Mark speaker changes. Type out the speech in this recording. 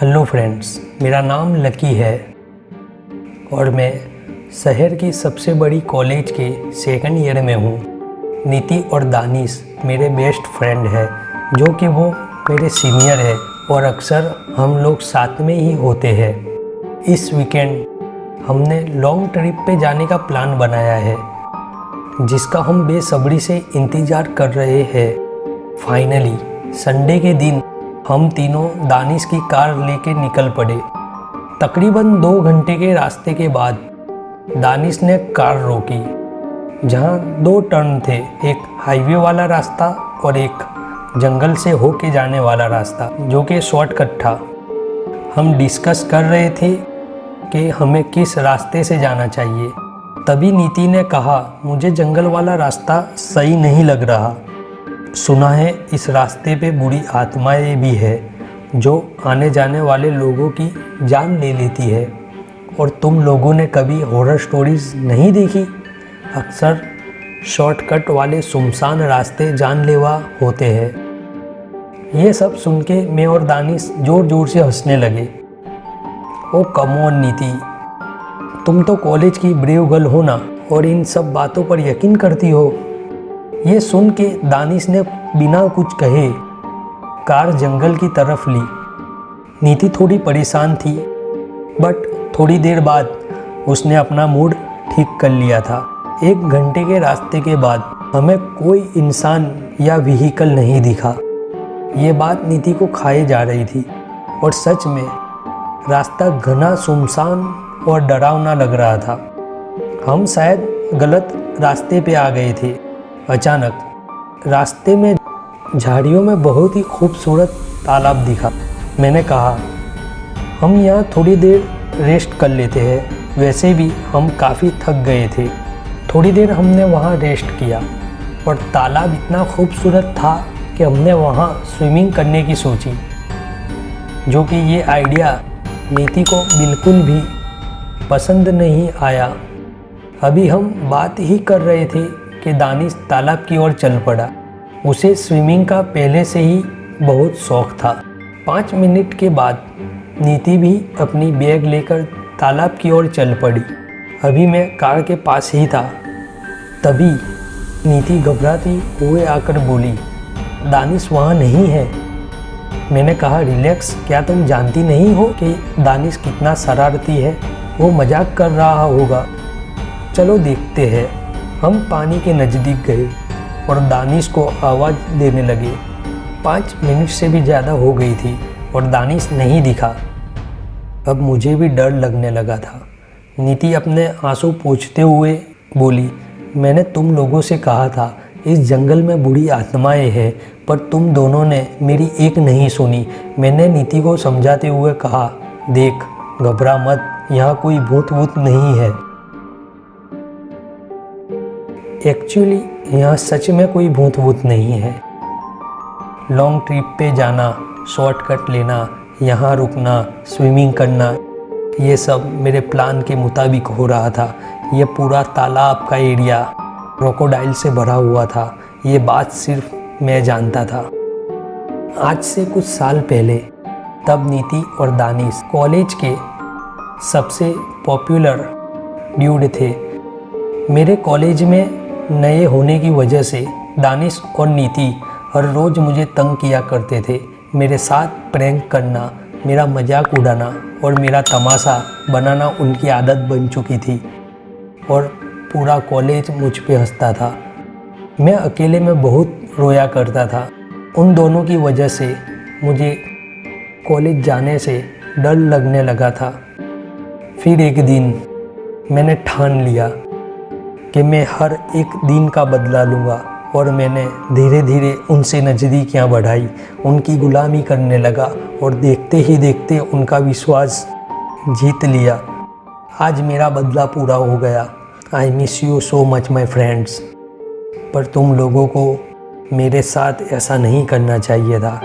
Speaker 1: Hello friends, मेरा नाम lucky है और मैं शहर की सबसे बड़ी कॉलेज के सेकंड ईयर में हूँ। नीति और दानिश मेरे बेस्ट फ्रेंड है, जो कि वो मेरे सीनियर है और अक्सर हम लोग साथ में ही होते हैं। इस वीकेंड हमने लॉन्ग ट्रिप पे जाने का प्लान बनाया है, जिसका हम बेसब्री से इंतज़ार कर रहे हैं। फाइनली संडे के दिन हम तीनों दानिश की कार लेके निकल पड़े। तकरीबन 2 घंटे के रास्ते के बाद दानिश ने कार रोकी, जहां 2 टर्न थे, एक हाईवे वाला रास्ता और एक जंगल से होके जाने वाला रास्ता, जो कि शॉर्टकट था। हम डिस्कस कर रहे थे कि हमें किस रास्ते से जाना चाहिए। तभी नीति ने कहा, मुझे जंगल वाला रास्ता सही नहीं लग रहा। सुना है इस रास्ते पे बुरी आत्माएं भी है, जो आने जाने वाले लोगों की जान ले लेती है। और तुम लोगों ने कभी हॉरर स्टोरीज नहीं देखी? अक्सर शॉर्टकट वाले सुनसान रास्ते जानलेवा होते हैं। ये सब सुन के मैं और दानिश ज़ोर ज़ोर से हंसने लगे। ओ कम ऑन नीति, तुम तो कॉलेज की ब्रेव गर्ल हो ना, और इन सब बातों पर यकीन करती हो। ये सुन के दानिश ने बिना कुछ कहे कार जंगल की तरफ ली। नीति थोड़ी परेशान थी, बट थोड़ी देर बाद उसने अपना मूड ठीक कर लिया था। 1 घंटे के रास्ते के बाद हमें कोई इंसान या व्हीकल नहीं दिखा। ये बात नीति को खाए जा रही थी, और सच में रास्ता घना सुनसान और डरावना लग रहा था। हम शायद गलत रास्ते पे आ गए थे। अचानक रास्ते में झाड़ियों में बहुत ही खूबसूरत तालाब दिखा। मैंने कहा, हम यहाँ थोड़ी देर रेस्ट कर लेते हैं। वैसे भी हम काफ़ी थक गए थे। थोड़ी देर हमने वहाँ रेस्ट किया, और तालाब इतना खूबसूरत था कि हमने वहाँ स्विमिंग करने की सोची, जो कि ये आइडिया नीति को बिल्कुल भी पसंद नहीं आया। अभी हम बात ही कर रहे थे कि दानिश तालाब की ओर चल पड़ा। उसे स्विमिंग का पहले से ही बहुत शौक था। 5 मिनट के बाद नीति भी अपनी बैग लेकर तालाब की ओर चल पड़ी। अभी मैं कार के पास ही था, तभी नीति घबराती हुए आकर बोली, दानिश वहाँ नहीं है। मैंने कहा, रिलैक्स, क्या तुम जानती नहीं हो कि दानिश कितना शरारती है? वो मजाक कर रहा होगा। चलो देखते हैं। हम पानी के नज़दीक गए और दानिश को आवाज़ देने लगे। 5 मिनट से भी ज़्यादा हो गई थी और दानिश नहीं दिखा। अब मुझे भी डर लगने लगा था। नीति अपने आंसू पोंछते हुए बोली, मैंने तुम लोगों से कहा था इस जंगल में बुरी आत्माएं हैं, पर तुम दोनों ने मेरी एक नहीं सुनी। मैंने नीति को समझाते हुए कहा, देख, घबरा मत, यहाँ कोई भूत वूत नहीं है। एक्चुअली यहाँ सच में कोई भूत वूत नहीं है। लॉन्ग ट्रिप पे जाना, शॉर्टकट लेना, यहाँ रुकना, स्विमिंग करना, ये सब मेरे प्लान के मुताबिक हो रहा था। ये पूरा तालाब का एरिया क्रोकोडाइल से भरा हुआ था। ये बात सिर्फ मैं जानता था। आज से कुछ साल पहले तब नीति और दानिश कॉलेज के सबसे पॉपुलर ड्यूड थे। मेरे कॉलेज में नए होने की वजह से दानिश और नीति हर रोज़ मुझे तंग किया करते थे। मेरे साथ प्रैंक करना, मेरा मजाक उड़ाना और मेरा तमाशा बनाना उनकी आदत बन चुकी थी, और पूरा कॉलेज मुझ पे हंसता था। मैं अकेले में बहुत रोया करता था। उन दोनों की वजह से मुझे कॉलेज जाने से डर लगने लगा था। फिर एक दिन मैंने ठान लिया कि मैं हर एक दिन का बदला लूँगा, और मैंने धीरे धीरे उनसे नज़दीकियाँ बढ़ाई, उनकी गुलामी करने लगा, और देखते ही देखते उनका विश्वास जीत लिया। आज मेरा बदला पूरा हो गया। I miss you so much my friends. पर तुम लोगों को मेरे साथ ऐसा नहीं करना चाहिए था।